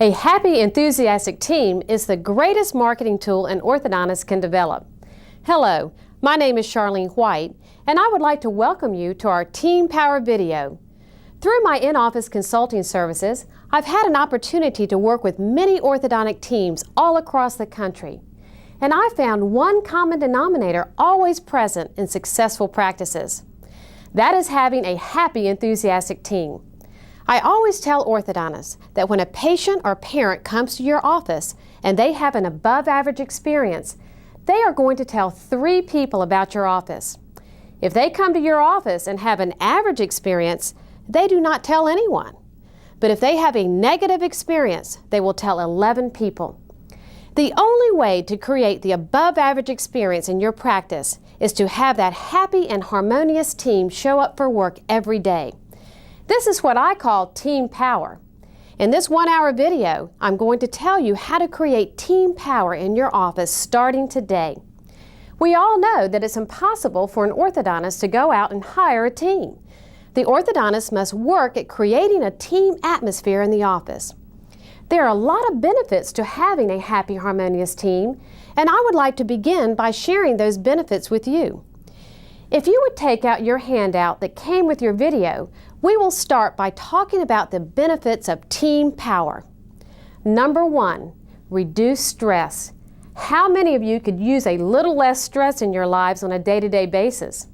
A happy, enthusiastic team is the greatest marketing tool an orthodontist can develop. Hello, my name is Charlene White, and I would like to welcome you to our Team Power video. Through my in-office consulting services, I've had an opportunity to work with many orthodontic teams all across the country. And I found one common denominator always present in successful practices. That is having a happy, enthusiastic team. I always tell orthodontists that when a patient or parent comes to your office and they have an above-average experience, they are going to tell 3 people about your office. If they come to your office and have an average experience, they do not tell anyone. But if they have a negative experience, they will tell 11 people. The only way to create the above-average experience in your practice is to have that happy and harmonious team show up for work every day. This is what I call team power. In this 1-hour video, I'm going to tell you how to create team power in your office starting today. We all know that it's impossible for an orthodontist to go out and hire a team. The orthodontist must work at creating a team atmosphere in the office. There are a lot of benefits to having a happy, harmonious team, and I would like to begin by sharing those benefits with you. If you would take out your handout that came with your video, we will start by talking about the benefits of team power. Number 1, reduce stress. How many of you could use a little less stress in your lives on a day-to-day basis?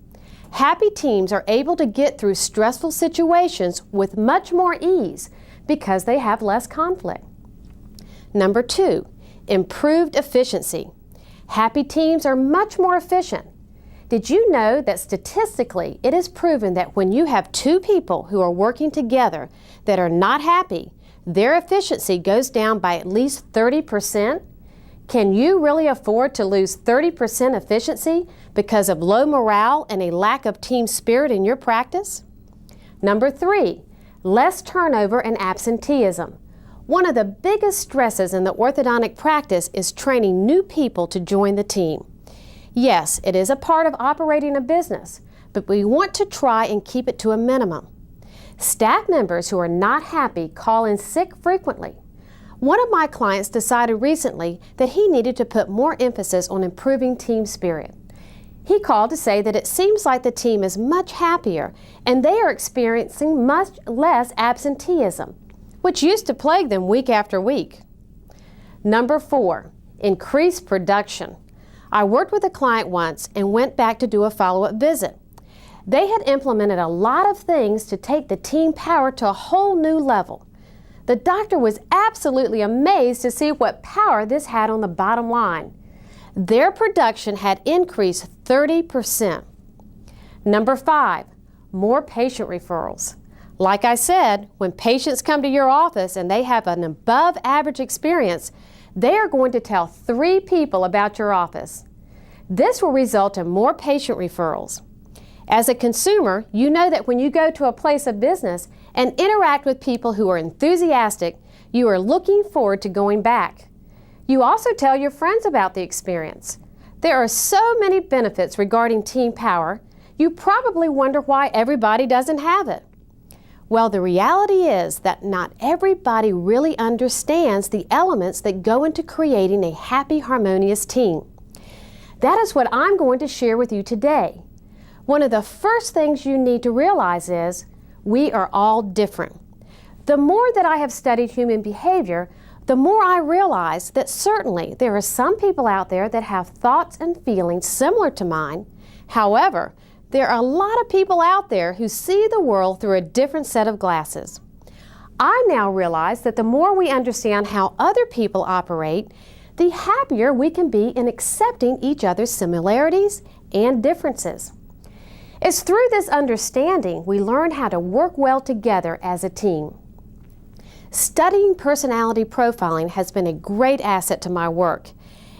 Happy teams are able to get through stressful situations with much more ease because they have less conflict. Number 2, improved efficiency. Happy teams are much more efficient. Did you know that statistically it is proven that when you have 2 people who are working together that are not happy, their efficiency goes down by at least 30%? Can you really afford to lose 30% efficiency because of low morale and a lack of team spirit in your practice? Number 3, less turnover and absenteeism. One of the biggest stresses in the orthodontic practice is training new people to join the team. Yes, it is a part of operating a business, but we want to try and keep it to a minimum. Staff members who are not happy call in sick frequently. One of my clients decided recently that he needed to put more emphasis on improving team spirit. He called to say that it seems like the team is much happier and they are experiencing much less absenteeism, which used to plague them week after week. Number 4, increase production. I worked with a client once and went back to do a follow-up visit. They had implemented a lot of things to take the team power to a whole new level. The doctor was absolutely amazed to see what power this had on the bottom line. Their production had increased 30%. Number 5, more patient referrals. Like I said, when patients come to your office and they have an above-average experience, they are going to tell 3 people about your office. This will result in more patient referrals. As a consumer, you know that when you go to a place of business and interact with people who are enthusiastic, you are looking forward to going back. You also tell your friends about the experience. There are so many benefits regarding team power, you probably wonder why everybody doesn't have it. Well, the reality is that not everybody really understands the elements that go into creating a happy, harmonious team. That is what I'm going to share with you today. One of the first things you need to realize is we are all different. The more that I have studied human behavior, the more I realize that certainly there are some people out there that have thoughts and feelings similar to mine. However, there are a lot of people out there who see the world through a different set of glasses. I now realize that the more we understand how other people operate, the happier we can be in accepting each other's similarities and differences. It's through this understanding we learn how to work well together as a team. Studying personality profiling has been a great asset to my work.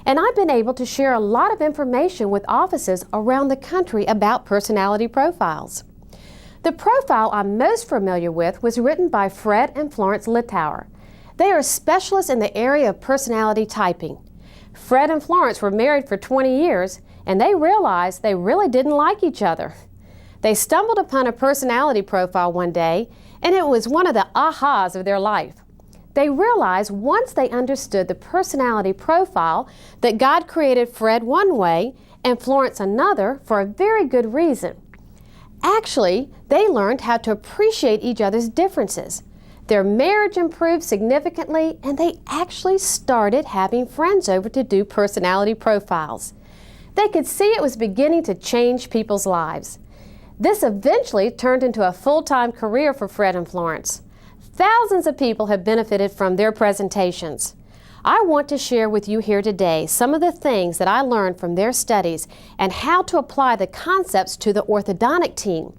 And I've been able to share a lot of information with offices around the country about personality profiles. The profile I'm most familiar with was written by Fred and Florence Littauer. They are specialists in the area of personality typing. Fred and Florence were married for 20 years, and they realized they really didn't like each other. They stumbled upon a personality profile one day, and it was one of the ahas of their life. They realized once they understood the personality profile that God created Fred one way and Florence another for a very good reason. Actually, they learned how to appreciate each other's differences. Their marriage improved significantly, and they actually started having friends over to do personality profiles. They could see it was beginning to change people's lives. This eventually turned into a full-time career for Fred and Florence. Thousands of people have benefited from their presentations. I want to share with you here today some of the things that I learned from their studies and how to apply the concepts to the orthodontic team.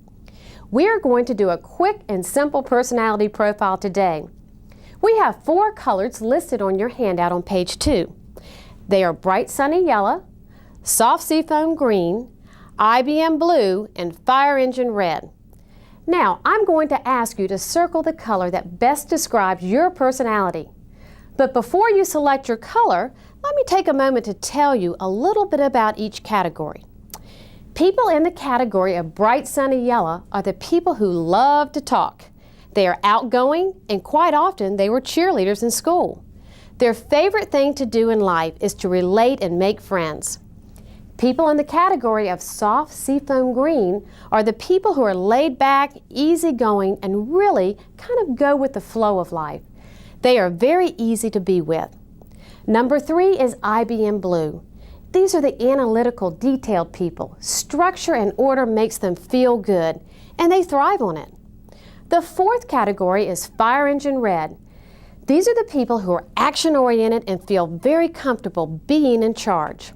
We are going to do a quick and simple personality profile today. We have 4 colors listed on your handout on page 2. They are bright sunny yellow, soft seafoam green, IBM blue, and fire engine red. Now, I'm going to ask you to circle the color that best describes your personality. But before you select your color, let me take a moment to tell you a little bit about each category. People in the category of bright sunny yellow are the people who love to talk. They are outgoing, and quite often they were cheerleaders in school. Their favorite thing to do in life is to relate and make friends. People in the category of soft seafoam green are the people who are laid back, easygoing, and really kind of go with the flow of life. They are very easy to be with. Number 3 is IBM blue. These are the analytical, detailed people. Structure and order makes them feel good, and they thrive on it. The 4th category is fire engine red. These are the people who are action-oriented and feel very comfortable being in charge.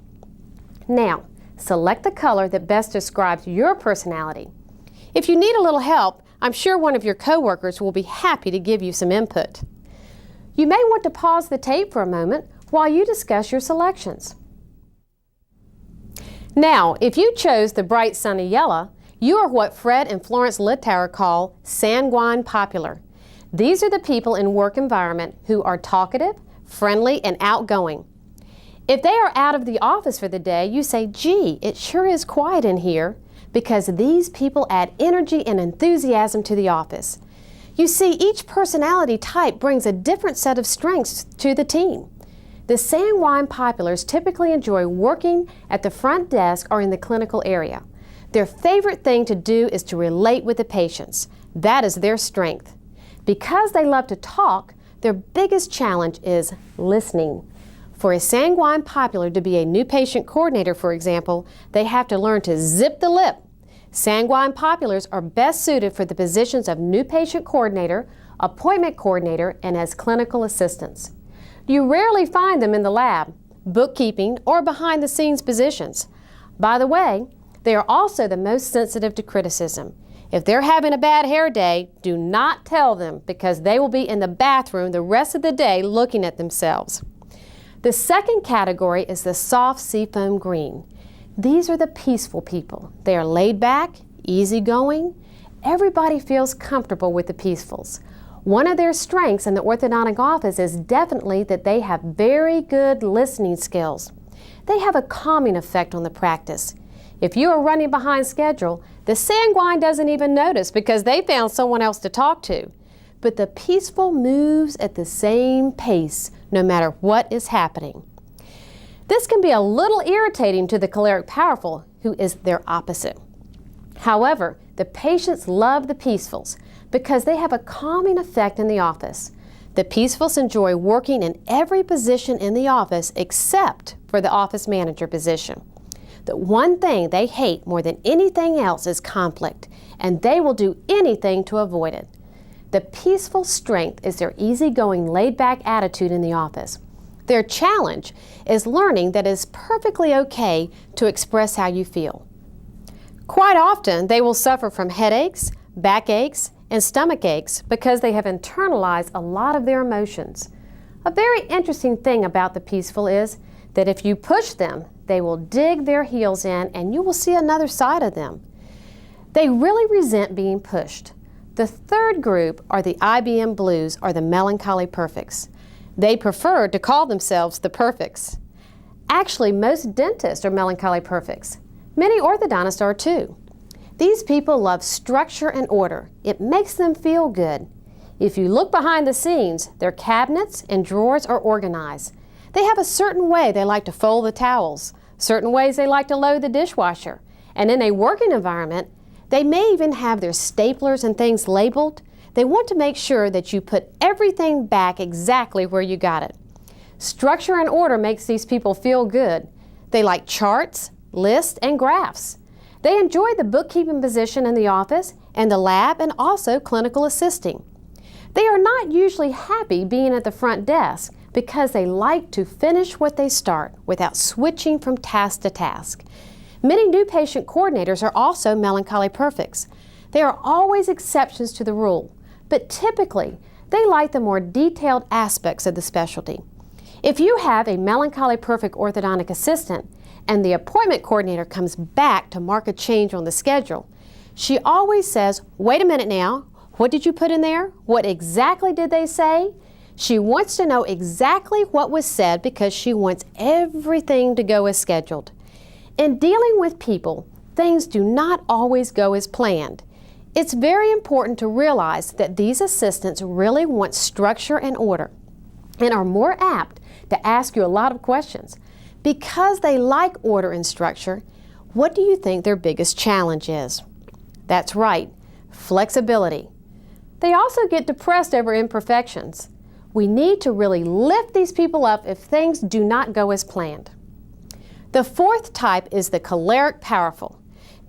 Now, select the color that best describes your personality. If you need a little help, I'm sure one of your coworkers will be happy to give you some input. You may want to pause the tape for a moment while you discuss your selections. Now, if you chose the bright sunny yellow, you are what Fred and Florence Littauer call sanguine popular. These are the people in work environment who are talkative, friendly, and outgoing. If they are out of the office for the day, you say, "Gee, it sure is quiet in here," because these people add energy and enthusiasm to the office. You see, each personality type brings a different set of strengths to the team. The sanguine populars typically enjoy working at the front desk or in the clinical area. Their favorite thing to do is to relate with the patients. That is their strength. Because they love to talk, their biggest challenge is listening. For a sanguine popular to be a new patient coordinator, for example, they have to learn to zip the lip. Sanguine populars are best suited for the positions of new patient coordinator, appointment coordinator, and as clinical assistants. You rarely find them in the lab, bookkeeping, or behind-the-scenes positions. By the way, they are also the most sensitive to criticism. If they're having a bad hair day, do not tell them because they will be in the bathroom the rest of the day looking at themselves. The second category is the soft seafoam green. These are the peaceful people. They are laid back, easygoing. Everybody feels comfortable with the peacefuls. One of their strengths in the orthodontic office is definitely that they have very good listening skills. They have a calming effect on the practice. If you are running behind schedule, the sanguine doesn't even notice because they found someone else to talk to. But the peaceful moves at the same pace no matter what is happening. This can be a little irritating to the choleric powerful, who is their opposite. However, the patients love the peacefuls because they have a calming effect in the office. The peacefuls enjoy working in every position in the office except for the office manager position. The one thing they hate more than anything else is conflict, and they will do anything to avoid it. The peaceful strength is their easygoing, laid-back attitude in the office. Their challenge is learning that it is perfectly okay to express how you feel. Quite often, they will suffer from headaches, backaches, and stomach aches because they have internalized a lot of their emotions. A very interesting thing about the peaceful is that if you push them, they will dig their heels in and you will see another side of them. They really resent being pushed. The third group are the IBM blues, or the melancholy perfects. They prefer to call themselves the perfects. Actually, most dentists are melancholy perfects. Many orthodontists are too. These people love structure and order. It makes them feel good. If you look behind the scenes, their cabinets and drawers are organized. They have a certain way they like to fold the towels, certain ways they like to load the dishwasher, and in a working environment, they may even have their staplers and things labeled. They want to make sure that you put everything back exactly where you got it. Structure and order makes these people feel good. They like charts, lists, and graphs. They enjoy the bookkeeping position in the office and the lab and also clinical assisting. They are not usually happy being at the front desk because they like to finish what they start without switching from task to task. Many new patient coordinators are also melancholy perfects. There are always exceptions to the rule, but typically they like the more detailed aspects of the specialty. If you have a melancholy perfect orthodontic assistant and the appointment coordinator comes back to mark a change on the schedule, she always says, "Wait a minute now, what did you put in there? What exactly did they say?" She wants to know exactly what was said because she wants everything to go as scheduled. In dealing with people, things do not always go as planned. It's very important to realize that these assistants really want structure and order and are more apt to ask you a lot of questions. Because they like order and structure, what do you think their biggest challenge is? That's right, flexibility. They also get depressed over imperfections. We need to really lift these people up if things do not go as planned. The fourth type is the choleric powerful.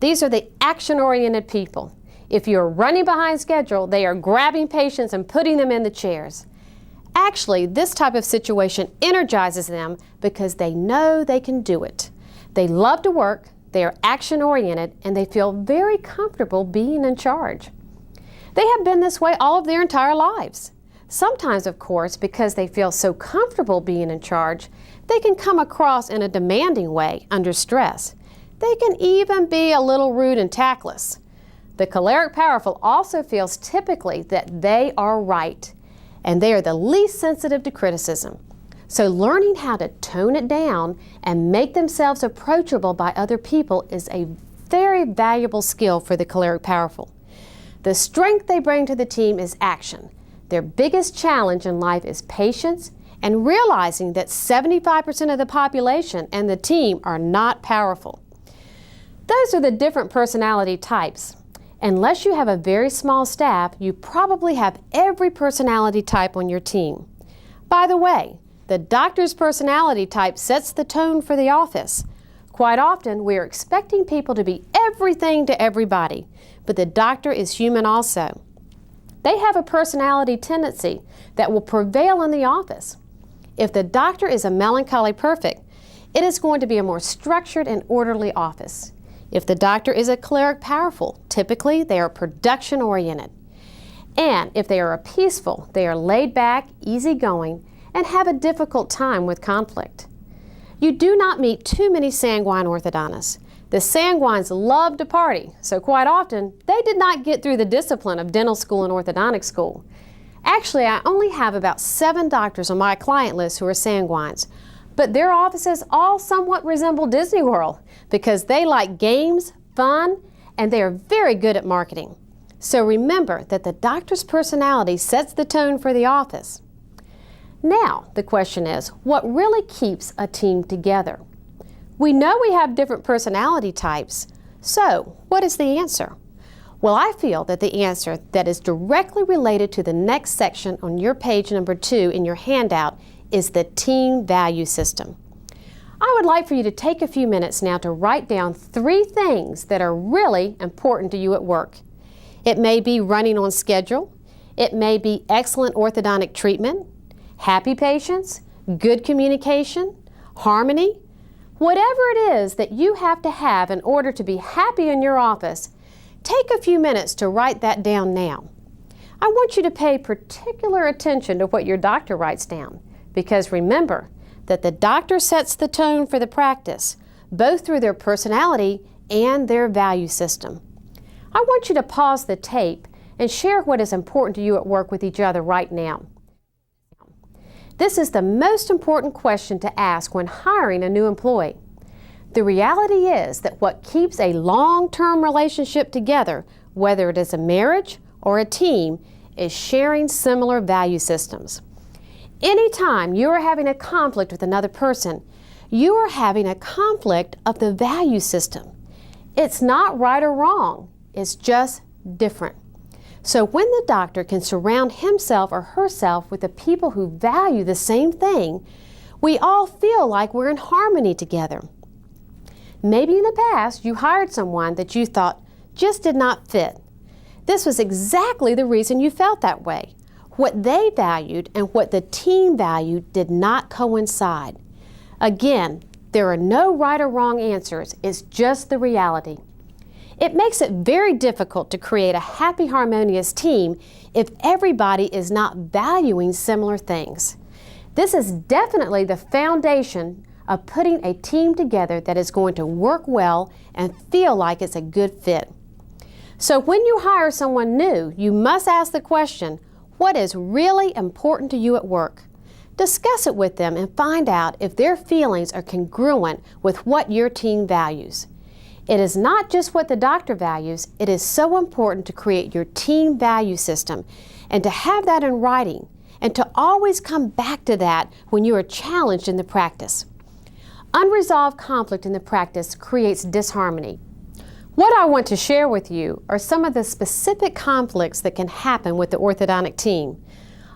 These are the action-oriented people. If you're running behind schedule, they are grabbing patients and putting them in the chairs. Actually, this type of situation energizes them because they know they can do it. They love to work, they are action-oriented, and they feel very comfortable being in charge. They have been this way all of their entire lives. Sometimes, of course, because they feel so comfortable being in charge, they can come across in a demanding way under stress. They can even be a little rude and tactless. The choleric powerful also feels typically that they are right, and they are the least sensitive to criticism. So learning how to tone it down and make themselves approachable by other people is a very valuable skill for the choleric powerful. The strength they bring to the team is action. Their biggest challenge in life is patience and realizing that 75% of the population and the team are not powerful. Those are the different personality types. Unless you have a very small staff, you probably have every personality type on your team. By the way, the doctor's personality type sets the tone for the office. Quite often, we are expecting people to be everything to everybody, but the doctor is human also. They have a personality tendency that will prevail in the office. If the doctor is a melancholy perfect, it is going to be a more structured and orderly office. If the doctor is a choleric powerful, typically they are production oriented. And if they are a peaceful, they are laid back, easygoing, and have a difficult time with conflict. You do not meet too many sanguine orthodontists. The sanguines love to party, so quite often they did not get through the discipline of dental school and orthodontic school. Actually, I only have about 7 doctors on my client list who are sanguines, but their offices all somewhat resemble Disney World because they like games, fun, and they are very good at marketing. So remember that the doctor's personality sets the tone for the office. Now, the question is, what really keeps a team together? We know we have different personality types, so what is the answer? Well, I feel that the answer that is directly related to the next section on your page number 2 in your handout is the team value system. I would like for you to take a few minutes now to write down 3 things that are really important to you at work. It may be running on schedule, it may be excellent orthodontic treatment, happy patients, good communication, harmony. Whatever it is that you have to have in order to be happy in your office, take a few minutes to write that down now. I want you to pay particular attention to what your doctor writes down, because remember that the doctor sets the tone for the practice, both through their personality and their value system. I want you to pause the tape and share what is important to you at work with each other right now. This is the most important question to ask when hiring a new employee. The reality is that what keeps a long-term relationship together, whether it is a marriage or a team, is sharing similar value systems. Anytime you are having a conflict with another person, you are having a conflict of the value system. It's not right or wrong, it's just different. So when the doctor can surround himself or herself with the people who value the same thing, we all feel like we're in harmony together. Maybe in the past you hired someone that you thought just did not fit. This was exactly the reason you felt that way. What they valued and what the team valued did not coincide. Again, there are no right or wrong answers, it's just the reality. It makes it very difficult to create a happy, harmonious team if everybody is not valuing similar things. This is definitely the foundation of putting a team together that is going to work well and feel like it's a good fit. So when you hire someone new, you must ask the question, what is really important to you at work? Discuss it with them and find out if their feelings are congruent with what your team values. It is not just what the doctor values, it is so important to create your team value system and to have that in writing and to always come back to that when you are challenged in the practice. Unresolved conflict in the practice creates disharmony. What I want to share with you are some of the specific conflicts that can happen with the orthodontic team.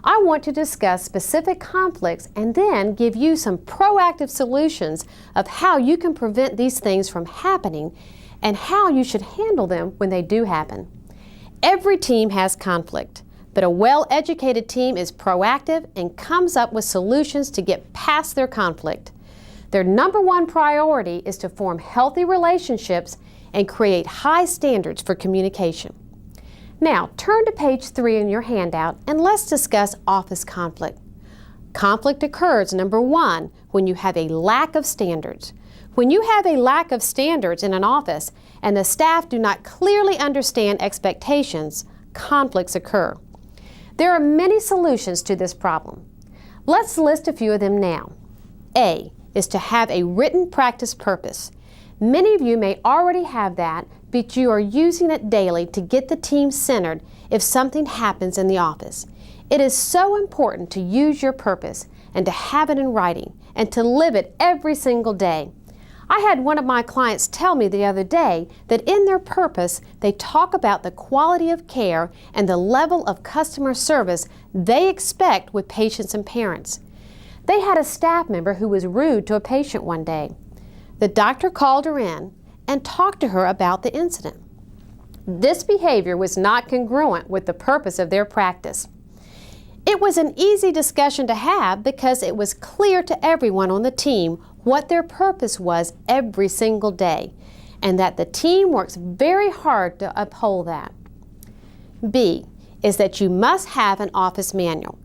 I want to discuss specific conflicts and then give you some proactive solutions of how you can prevent these things from happening and how you should handle them when they do happen. Every team has conflict, but a well-educated team is proactive and comes up with solutions to get past their conflict. Their number one priority is to form healthy relationships and create high standards for communication. Now, turn to page 3 in your handout and let's discuss office conflict. Conflict occurs, number 1, when you have a lack of standards. When you have a lack of standards in an office and the staff do not clearly understand expectations, conflicts occur. There are many solutions to this problem. Let's list a few of them now. A is to have a written practice purpose. Many of you may already have that, but you are using it daily to get the team centered if something happens in the office. It is so important to use your purpose and to have it in writing and to live it every single day. I had one of my clients tell me the other day that in their purpose, they talk about the quality of care and the level of customer service they expect with patients and parents. They had a staff member who was rude to a patient one day. The doctor called her in and talked to her about the incident. This behavior was not congruent with the purpose of their practice. It was an easy discussion to have because it was clear to everyone on the team what their purpose was every single day, and that the team works very hard to uphold that. B is that you must have an office manual.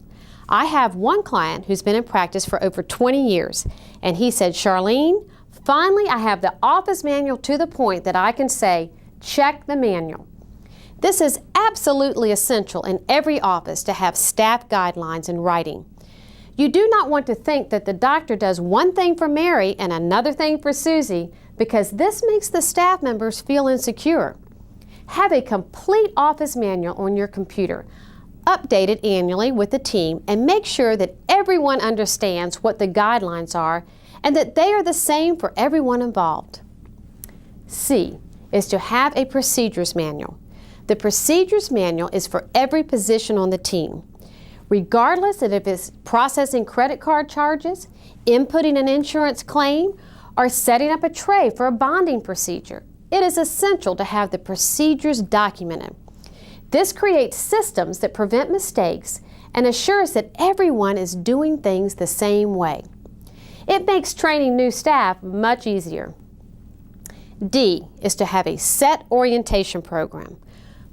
I have one client who's been in practice for over 20 years, and he said, "Charlene, finally I have the office manual to the point that I can say, check the manual." This is absolutely essential in every office to have staff guidelines in writing. You do not want to think that the doctor does one thing for Mary and another thing for Susie, because this makes the staff members feel insecure. Have a complete office manual on your computer. Update it annually with the team and make sure that everyone understands what the guidelines are and that they are the same for everyone involved. C is to have a procedures manual. The procedures manual is for every position on the team. Regardless of if it's processing credit card charges, inputting an insurance claim, or setting up a tray for a bonding procedure, it is essential to have the procedures documented. This creates systems that prevent mistakes and assures that everyone is doing things the same way. It makes training new staff much easier. D is to have a set orientation program.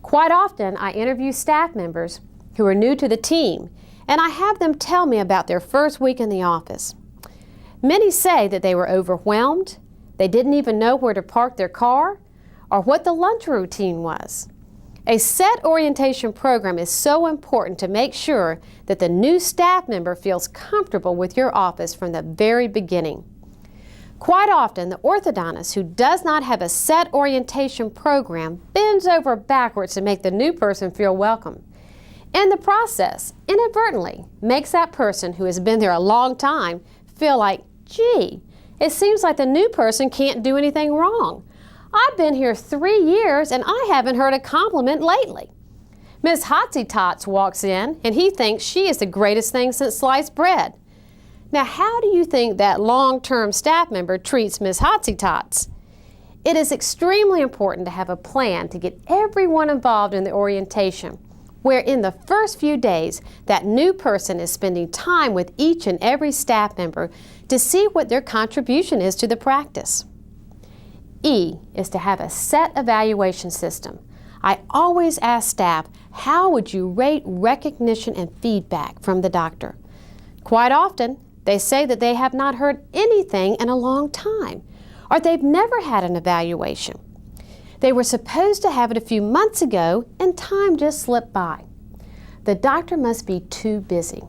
Quite often, I interview staff members who are new to the team, and I have them tell me about their first week in the office. Many say that they were overwhelmed, they didn't even know where to park their car, or what the lunch routine was. A set orientation program is so important to make sure that the new staff member feels comfortable with your office from the very beginning. Quite often, the orthodontist who does not have a set orientation program bends over backwards to make the new person feel welcome. and the process inadvertently makes that person who has been there a long time feel like, gee, it seems like the new person can't do anything wrong. I've been here 3 years and I haven't heard a compliment lately. Miss Hotsy Tots walks in and he thinks she is the greatest thing since sliced bread. Now, how do you think that long-term staff member treats Miss Hotsy Tots? It is extremely important to have a plan to get everyone involved in the orientation, where in the first few days, that new person is spending time with each and every staff member to see what their contribution is to the practice. E is to have a set evaluation system. I always ask staff, how would you rate recognition and feedback from the doctor? Quite often, they say that they have not heard anything in a long time, or they've never had an evaluation. They were supposed to have it a few months ago, and time just slipped by. The doctor must be too busy.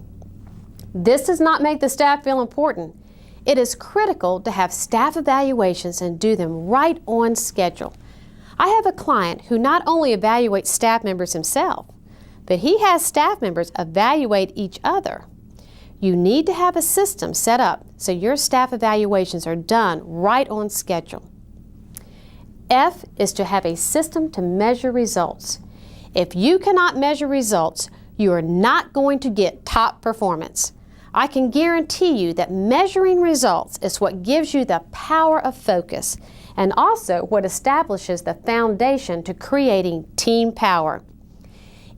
This does not make the staff feel important. It is critical to have staff evaluations and do them right on schedule. I have a client who not only evaluates staff members himself, but he has staff members evaluate each other. You need to have a system set up so your staff evaluations are done right on schedule. F is to have a system to measure results. If you cannot measure results, you are not going to get top performance. I can guarantee you that measuring results is what gives you the power of focus and also what establishes the foundation to creating team power.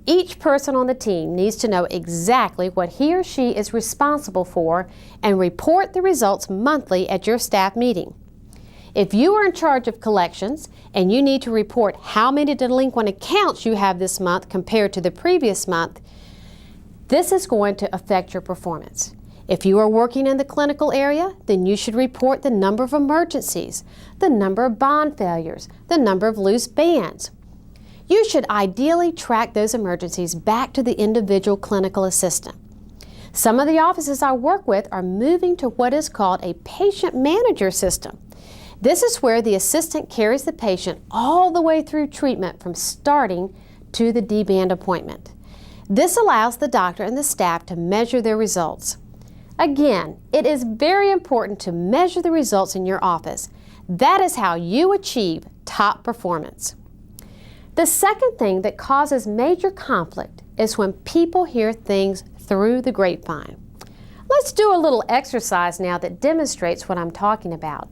Each person on the team needs to know exactly what he or she is responsible for and report the results monthly at your staff meeting. If you are in charge of collections and you need to report how many delinquent accounts you have this month compared to the previous month, this is going to affect your performance. If you are working in the clinical area, then you should report the number of emergencies, the number of bond failures, the number of loose bands. You should ideally track those emergencies back to the individual clinical assistant. Some of the offices I work with are moving to what is called a patient manager system. This is where the assistant carries the patient all the way through treatment from starting to the D-band appointment. This allows the doctor and the staff to measure their results. Again, it is very important to measure the results in your office. That is how you achieve top performance. The second thing that causes major conflict is when people hear things through the grapevine. Let's do a little exercise now that demonstrates what I'm talking about.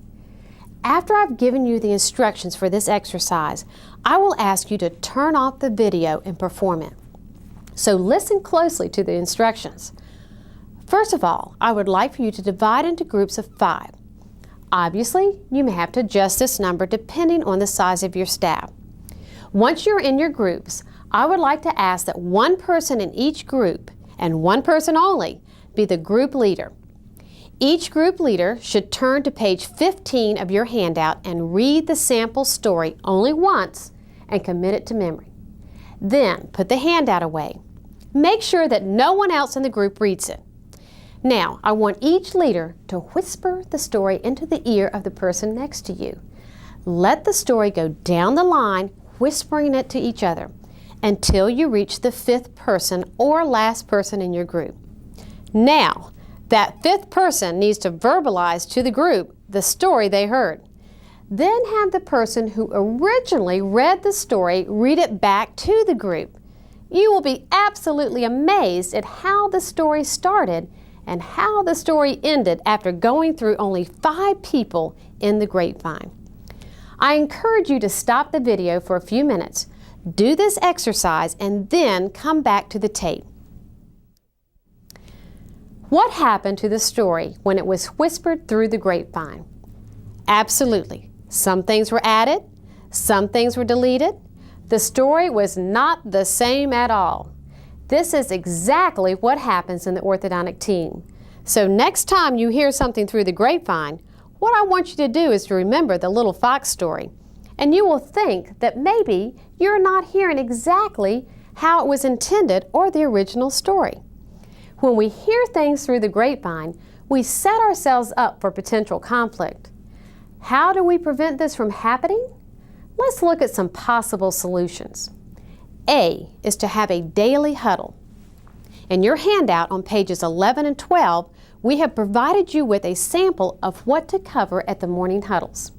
After I've given you the instructions for this exercise, I will ask you to turn off the video and perform it. So listen closely to the instructions. First of all, I would like for you to divide into groups of 5. Obviously, you may have to adjust this number depending on the size of your staff. Once you're in your groups, I would like to ask that one person in each group, and one person only, be the group leader. Each group leader should turn to page 15 of your handout and read the sample story only once and commit it to memory. Then put the handout away. Make sure that no one else in the group reads it. Now, I want each leader to whisper the story into the ear of the person next to you. Let the story go down the line, whispering it to each other, until you reach the 5th person or last person in your group. Now, that 5th person needs to verbalize to the group the story they heard. Then have the person who originally read the story read it back to the group. You will be absolutely amazed at how the story started and how the story ended after going through only 5 people in the grapevine. I encourage you to stop the video for a few minutes, do this exercise, and then come back to the tape. What happened to the story when it was whispered through the grapevine? Absolutely. Some things were added, some things were deleted. The story was not the same at all. This is exactly what happens in the orthodontic team. So next time you hear something through the grapevine, what I want you to do is to remember the little fox story. And you will think that maybe you're not hearing exactly how it was intended or the original story. When we hear things through the grapevine, we set ourselves up for potential conflict. How do we prevent this from happening? Let's look at some possible solutions. A is to have a daily huddle. In your handout on pages 11 and 12, we have provided you with a sample of what to cover at the morning huddles.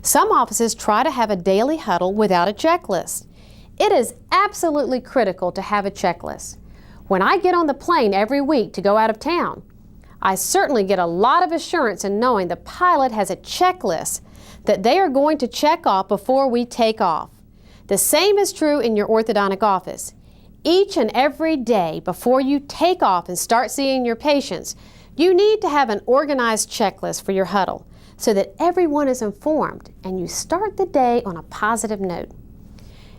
Some offices try to have a daily huddle without a checklist. It is absolutely critical to have a checklist. When I get on the plane every week to go out of town, I certainly get a lot of assurance in knowing the pilot has a checklist that they are going to check off before we take off. The same is true in your orthodontic office. Each and every day before you take off and start seeing your patients, you need to have an organized checklist for your huddle so that everyone is informed and you start the day on a positive note.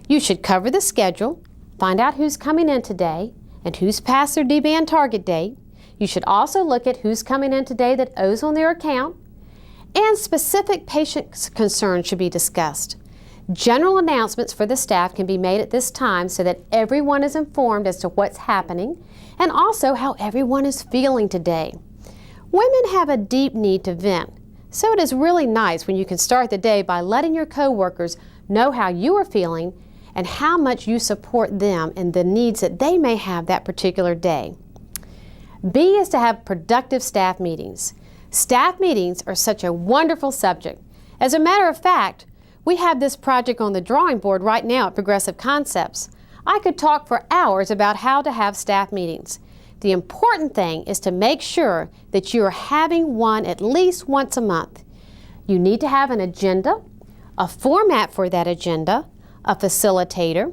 You should cover the schedule, find out who's coming in today and who's past their D-band target date. You should also look at who's coming in today that owes on their account, and specific patient concerns should be discussed. General announcements for the staff can be made at this time so that everyone is informed as to what's happening and also how everyone is feeling today. Women have a deep need to vent, so it is really nice when you can start the day by letting your coworkers know how you are feeling and how much you support them and the needs that they may have that particular day. B is to have productive staff meetings. Staff meetings are such a wonderful subject. As a matter of fact, we have this project on the drawing board right now at Progressive Concepts. I could talk for hours about how to have staff meetings. The important thing is to make sure that you are having one at least once a month. You need to have an agenda, a format for that agenda, a facilitator,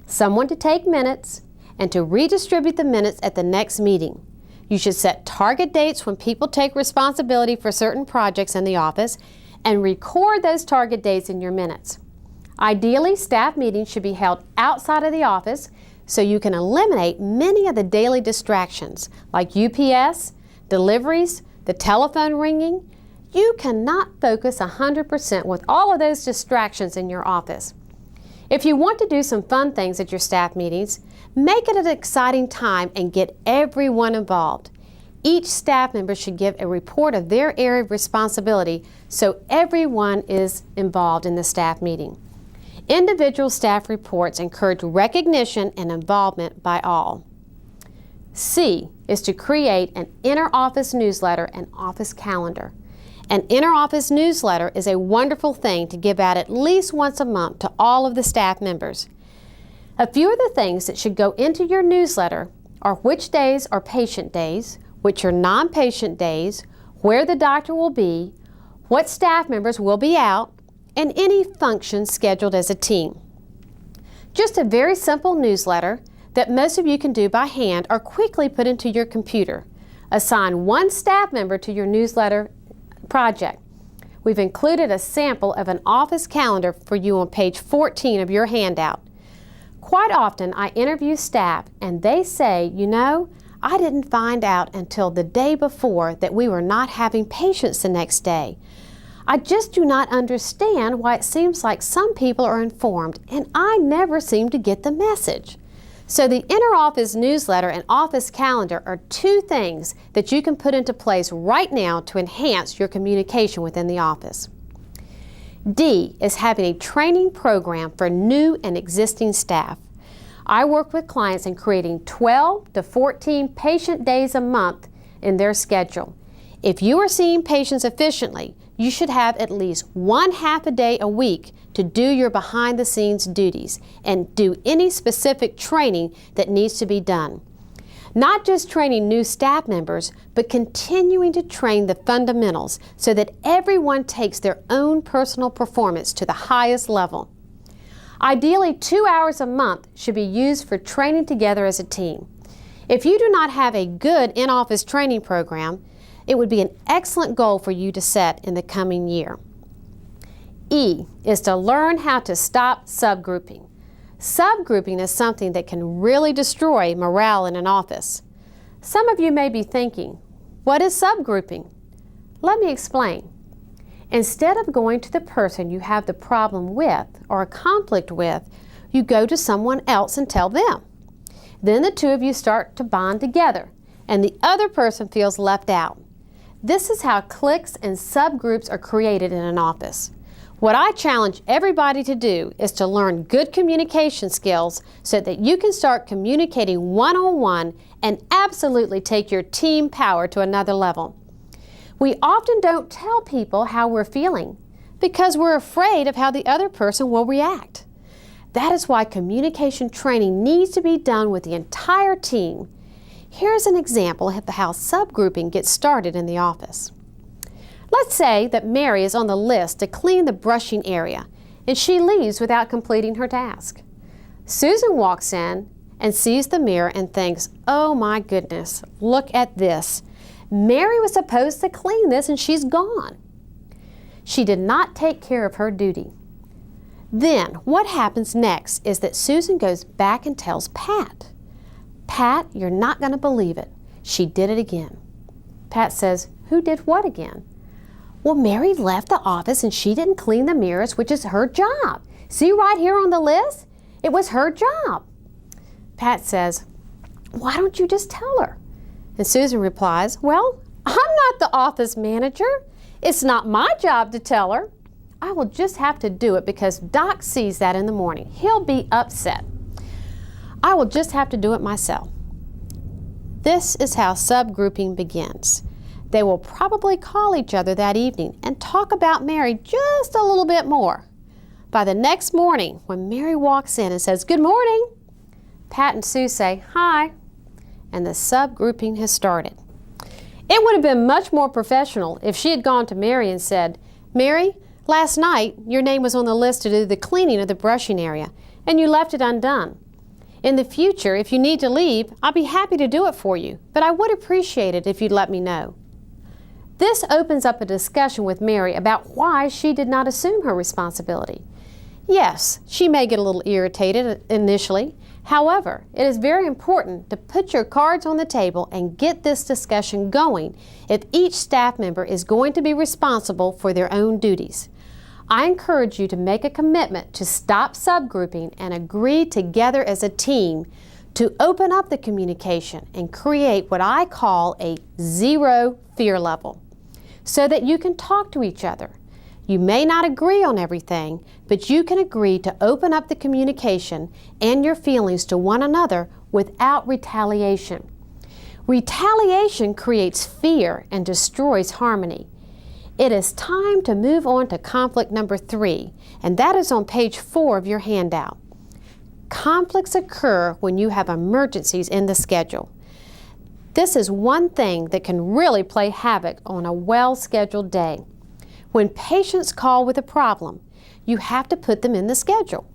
someone to take minutes, and to redistribute the minutes at the next meeting. You should set target dates when people take responsibility for certain projects in the office and record those target dates in your minutes. Ideally, staff meetings should be held outside of the office so you can eliminate many of the daily distractions like UPS, deliveries, the telephone ringing. You cannot focus 100% with all of those distractions in your office. If you want to do some fun things at your staff meetings, make it an exciting time and get everyone involved. Each staff member should give a report of their area of responsibility so everyone is involved in the staff meeting. Individual staff reports encourage recognition and involvement by all. C is to create an inter-office newsletter and office calendar. An inter-office newsletter is a wonderful thing to give out at least once a month to all of the staff members. A few of the things that should go into your newsletter are which days are patient days, which are non-patient days, where the doctor will be, what staff members will be out, and any functions scheduled as a team. Just a very simple newsletter that most of you can do by hand or quickly put into your computer. Assign one staff member to your newsletter project. We've included a sample of an office calendar for you on page 14 of your handout. Quite often I interview staff and they say, you know, I didn't find out until the day before that we were not having patients the next day. I just do not understand why it seems like some people are informed and I never seem to get the message. So the inter-office newsletter and office calendar are two things that you can put into place right now to enhance your communication within the office. D is having a training program for new and existing staff. I work with clients in creating 12 to 14 patient days a month in their schedule. If you are seeing patients efficiently, you should have at least one half a day a week to do your behind-the-scenes duties and do any specific training that needs to be done. Not just training new staff members, but continuing to train the fundamentals so that everyone takes their own personal performance to the highest level. Ideally, 2 hours a month should be used for training together as a team. If you do not have a good in-office training program, it would be an excellent goal for you to set in the coming year. E is to learn how to stop subgrouping. Subgrouping is something that can really destroy morale in an office. Some of you may be thinking, what is subgrouping? Let me explain. Instead of going to the person you have the problem with or a conflict with, you go to someone else and tell them. Then the two of you start to bond together, and the other person feels left out. This is how cliques and subgroups are created in an office. What I challenge everybody to do is to learn good communication skills so that you can start communicating one-on-one and absolutely take your team power to another level. We often don't tell people how we're feeling because we're afraid of how the other person will react. That is why communication training needs to be done with the entire team. Here's an example of how subgrouping gets started in the office. Let's say that Mary is on the list to clean the brushing area and she leaves without completing her task. Susan walks in and sees the mirror and thinks, "Oh my goodness, look at this. Mary was supposed to clean this and she's gone." She did not take care of her duty. Then what happens next is that Susan goes back and tells Pat. "Pat, you're not going to believe it. She did it again." Pat says, "Who did what again?" "Well, Mary left the office and she didn't clean the mirrors, which is her job. See right here on the list? It was her job." Pat says, "Why don't you just tell her?" And Susan replies, "Well, I'm not the office manager. It's not my job to tell her. I will just have to do it because Doc sees that in the morning. He'll be upset. I will just have to do it myself." This is how subgrouping begins. They will probably call each other that evening and talk about Mary just a little bit more. By the next morning, when Mary walks in and says, "Good morning," Pat and Sue say, "Hi," and the subgrouping has started. It would have been much more professional if she had gone to Mary and said, "Mary, last night your name was on the list to do the cleaning of the brushing area, and you left it undone. In the future, if you need to leave, I'll be happy to do it for you, but I would appreciate it if you'd let me know." This opens up a discussion with Mary about why she did not assume her responsibility. Yes, she may get a little irritated initially. However, it is very important to put your cards on the table and get this discussion going if each staff member is going to be responsible for their own duties. I encourage you to make a commitment to stop subgrouping and agree together as a team to open up the communication and create what I call a zero fear level so that you can talk to each other. You may not agree on everything, but you can agree to open up the communication and your feelings to one another without retaliation. Retaliation creates fear and destroys harmony. It is time to move on to conflict number 3, and that is on page 4 of your handout. Conflicts occur when you have emergencies in the schedule. This is one thing that can really play havoc on a well-scheduled day. When patients call with a problem, you have to put them in the schedule.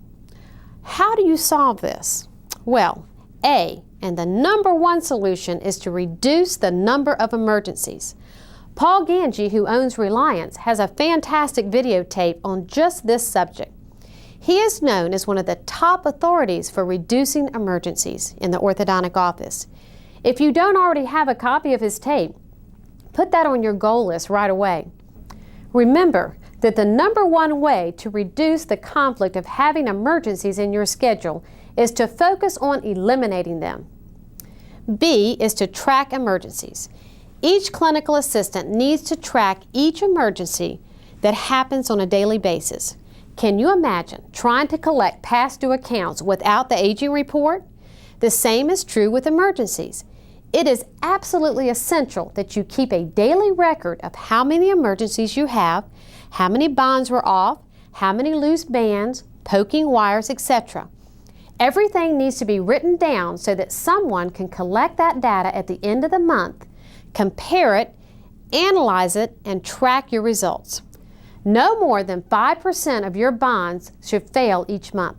How do you solve this? Well, and the number one solution is to reduce the number of emergencies. Paul Ganji, who owns Reliance, has a fantastic videotape on just this subject. He is known as one of the top authorities for reducing emergencies in the orthodontic office. If you don't already have a copy of his tape, put that on your goal list right away. Remember that the number one way to reduce the conflict of having emergencies in your schedule is to focus on eliminating them. B is to track emergencies. Each clinical assistant needs to track each emergency that happens on a daily basis. Can you imagine trying to collect past due accounts without the aging report? The same is true with emergencies. It is absolutely essential that you keep a daily record of how many emergencies you have, how many bonds were off, how many loose bands, poking wires, etc. Everything needs to be written down so that someone can collect that data at the end of the month, compare it, analyze it, and track your results. No more than 5% of your bonds should fail each month.